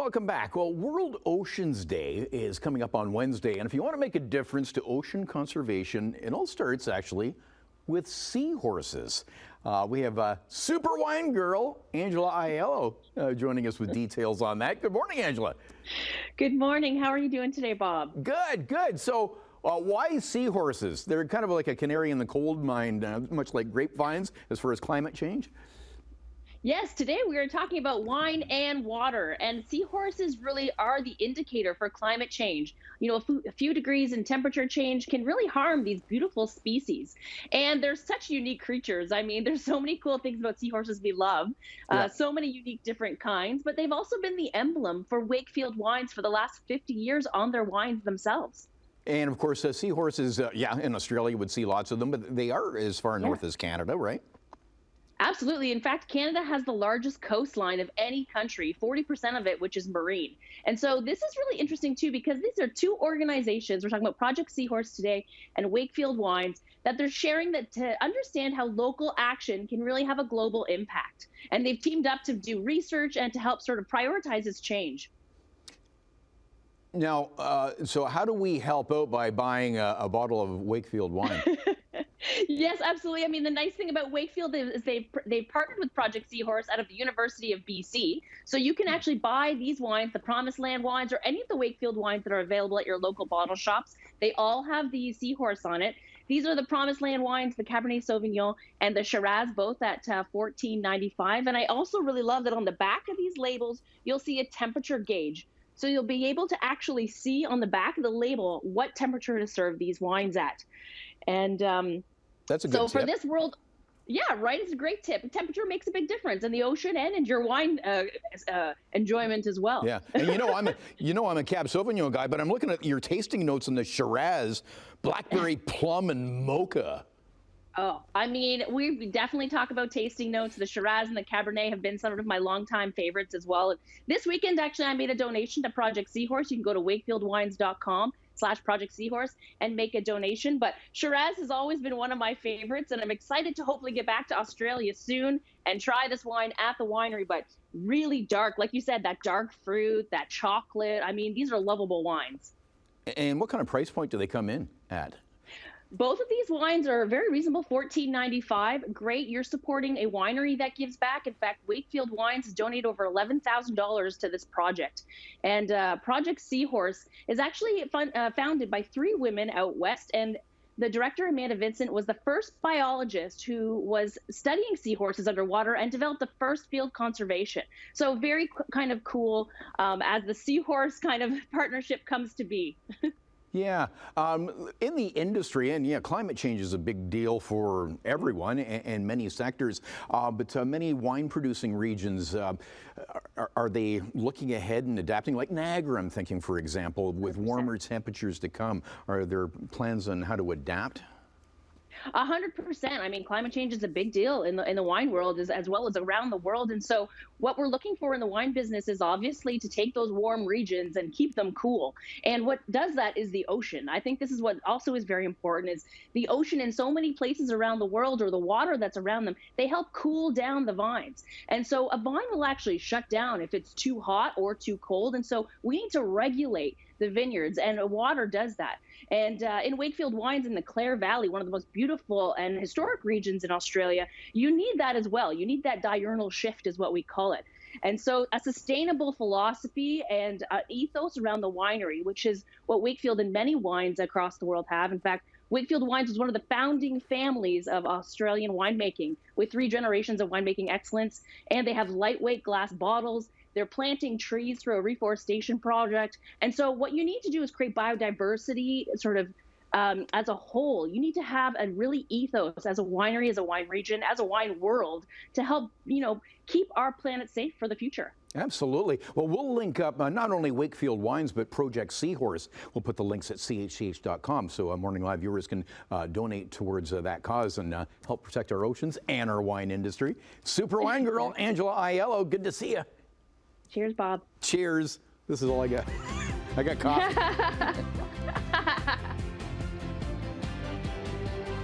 welcome back. Well, World Oceans Day is coming up on Wednesday, and if you want to make a difference to ocean conservation, it all starts actually with seahorses. We have super wine girl, Angela Aiello, joining us with details on that. Good morning, Angela. Good morning. How are you doing today, Bob? Good, good. So why seahorses? They're kind of like a canary in the coal mine, much like grapevines as far as climate change. Yes, today we are talking about wine and water, and seahorses really are the indicator for climate change. You know, a few degrees in temperature change can really harm these beautiful species. And they're such unique creatures. I mean, there's so many cool things about seahorses we love, so many unique different kinds, but they've also been the emblem for Wakefield Wines for the last 50 years on their wines themselves. And of course, seahorses, in Australia you would see lots of them, but they are as far north as Canada, right? Absolutely. In fact, Canada has the largest coastline of any country, 40% of it, which is marine. And so this is really interesting, too, because these are two organizations. We're talking about Project Seahorse today and Wakefield Wines, that they're sharing that to understand how local action can really have a global impact. And they've teamed up to do research and to help sort of prioritize this change. Now, so how do we help out by buying a bottle of Wakefield wine? Yes, absolutely. I mean, the nice thing about Wakefield is they've partnered with Project Seahorse out of the University of BC. So you can actually buy these wines, the Promised Land wines, or any of the Wakefield wines that are available at your local bottle shops. They all have the seahorse on it. These are the Promised Land wines, the Cabernet Sauvignon and the Shiraz, both at $14.95. And I also really love that on the back of these labels, you'll see a temperature gauge. So you'll be able to actually see on the back of the label what temperature to serve these wines at. And that's a good so tip. for this world, yeah, right, it's a great tip. Temperature makes a big difference in the ocean and in your wine enjoyment as well. Yeah, and I'm a Cab Sauvignon guy, but I'm looking at your tasting notes on the Shiraz, blackberry, plum, and mocha. Oh, I mean, we definitely talk about tasting notes. The Shiraz and the Cabernet have been some of my longtime favorites as well. This weekend, actually, I made a donation to Project Seahorse. You can go to wakefieldwines.com/Project Seahorse and make a donation. But Shiraz has always been one of my favorites, and I'm excited to hopefully get back to Australia soon and try this wine at the winery. But really dark, like you said, that dark fruit, that chocolate. I mean, these are lovable wines. And what kind of price point do they come in at? Both of these wines are very reasonable, $14.95. Great, you're supporting a winery that gives back. In fact, Wakefield Wines has donated over $11,000 to this project. And Project Seahorse is actually founded by 3 women out west. And the director, Amanda Vincent, was the first biologist who was studying seahorses underwater and developed the first field conservation. So very kind of cool as the seahorse kind of partnership comes to be. Yeah, in the industry, and yeah, climate change is a big deal for everyone and many sectors, but many wine-producing regions, are they looking ahead and adapting? Like Niagara, I'm thinking, for example, with warmer temperatures to come. Are there plans on how to adapt? 100%. I mean, climate change is a big deal in the wine world as well as around the world. And so what we're looking for in the wine business is obviously to take those warm regions and keep them cool. And what does that is the ocean. I think this is what also is very important is the ocean in so many places around the world, or the water that's around them, they help cool down the vines. And so a vine will actually shut down if it's too hot or too cold. And so we need to regulate the vineyards, and water does that. And in Wakefield Wines in the Clare Valley, one of the most beautiful and historic regions in Australia, you need that as well. You need that diurnal shift is what we call it. And so a sustainable philosophy and ethos around the winery, which is what Wakefield and many wines across the world have. In fact, Wakefield Wines is one of the founding families of Australian winemaking, with 3 generations of winemaking excellence. And they have lightweight glass bottles. They're planting trees through a reforestation project. And so what you need to do is create biodiversity sort of as a whole. You need to have a really ethos as a winery, as a wine region, as a wine world to help, keep our planet safe for the future. Absolutely. Well, we'll link up not only Wakefield Wines, but Project Seahorse. We'll put the links at chch.com so Morning Live viewers can donate towards that cause and help protect our oceans and our wine industry. Super wine girl, Angela Aiello, good to see you. Cheers, Bob. Cheers. This is all I got. I got coffee.